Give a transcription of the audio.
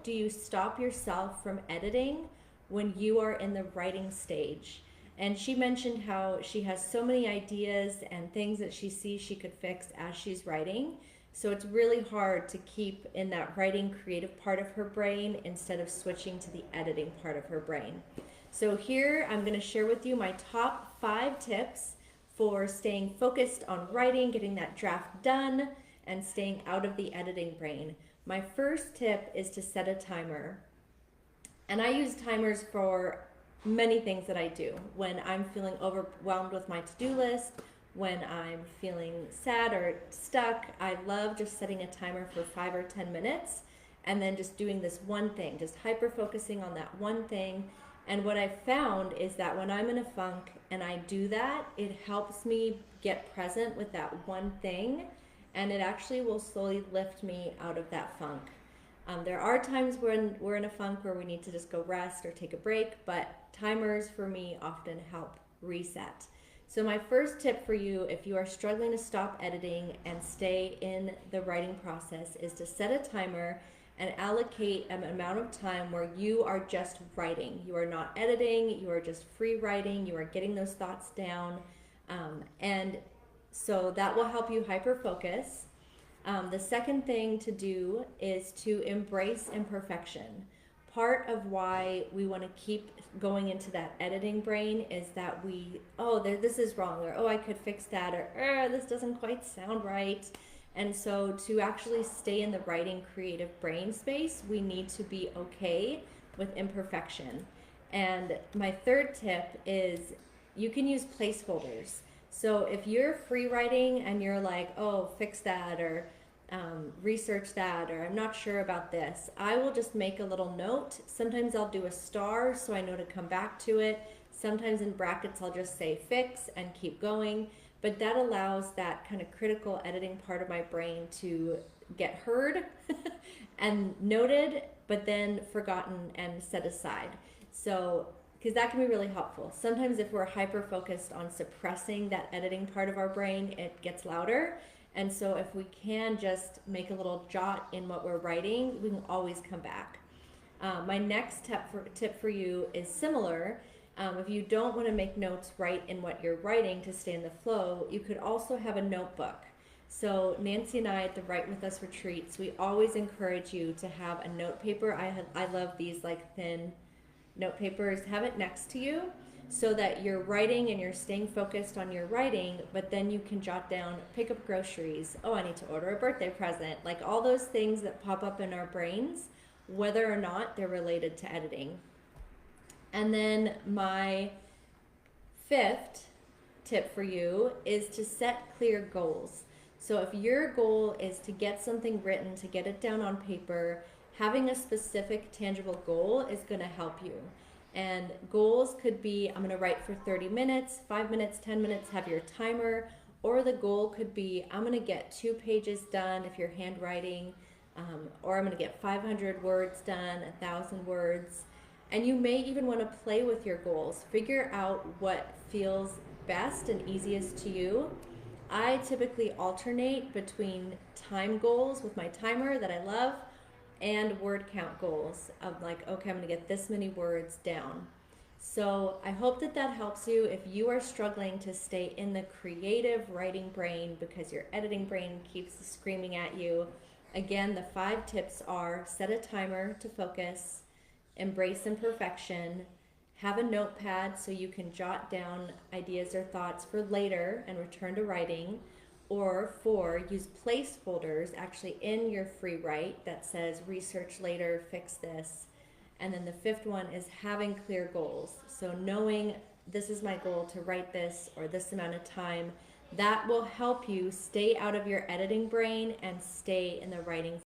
do you stop yourself from editing when you are in the writing stage? And she mentioned how she has so many ideas and things that she sees she could fix as she's writing. So it's really hard to keep in that writing creative part of her brain instead of switching to the editing part of her brain. So here I'm going to share with you my top 5 tips for staying focused on writing, getting that draft done, and staying out of the editing brain. My first tip is to set a timer. And I use timers for many things that I do. When I'm feeling overwhelmed with my to-do list, when I'm feeling sad or stuck, I love just setting a timer for 5 or 10 minutes and then just doing this one thing, just hyper focusing on that one thing. And what I've found is that when I'm in a funk and I do that, it helps me get present with that one thing, and it actually will slowly lift me out of that funk. There are times when we're in a funk where we need to just go rest or take a break, but timers for me often help reset. So my first tip for you, if you are struggling to stop editing and stay in the writing process, is to set a timer and allocate an amount of time where you are just writing. You are not editing, you are just free writing, you are getting those thoughts down. And so that will help you hyper focus. The second thing to do is to embrace imperfection. Part of why we want to keep going into that editing brain is that this is wrong, or I could fix that, or this doesn't quite sound right. And so to actually stay in the writing creative brain space, we need to be okay with imperfection. And my third tip is you can use placeholders. So if you're free writing and you're like, oh, fix that, or research that, or I'm not sure about this, I will just make a little note. Sometimes I'll do a star so I know to come back to it. Sometimes in brackets I'll just say fix and keep going. But that allows that kind of critical editing part of my brain to get heard and noted, but then forgotten and set aside. So, because that can be really helpful. Sometimes if we're hyper focused on suppressing that editing part of our brain, it gets louder. And so if we can just make a little jot in what we're writing, we can always come back. My next tip for you is similar. If you don't want to make notes right in what you're writing to stay in the flow, you could also have a notebook. So Nancy and I at the Write With Us retreats, we always encourage you to have a note paper. I love these like thin note papers. Have it next to you so that you're writing and you're staying focused on your writing, but then you can jot down, pick up groceries. Oh, I need to order a birthday present. Like all those things that pop up in our brains, whether or not they're related to editing. And then my 5th tip for you is to set clear goals. So if your goal is to get something written, to get it down on paper, having a specific tangible goal is going to help you. And goals could be, I'm going to write for 30 minutes, 5 minutes, 10 minutes, have your timer. Or the goal could be, I'm going to get 2 pages done if you're handwriting, or I'm going to get 500 words done, 1,000 words. And you may even want to play with your goals. Figure out what feels best and easiest to you. I typically alternate between time goals with my timer that I love and word count goals of like, okay, I'm going to get this many words down. So I hope that that helps you if you are struggling to stay in the creative writing brain because your editing brain keeps screaming at you. Again, the 5 tips are: set a timer to focus, embrace imperfection, have a notepad so you can jot down ideas or thoughts for later and return to writing, or 4, use placeholders actually in your free write that says research later, fix this. And then the 5th one is having clear goals. So knowing this is my goal to write this or this amount of time, that will help you stay out of your editing brain and stay in the writing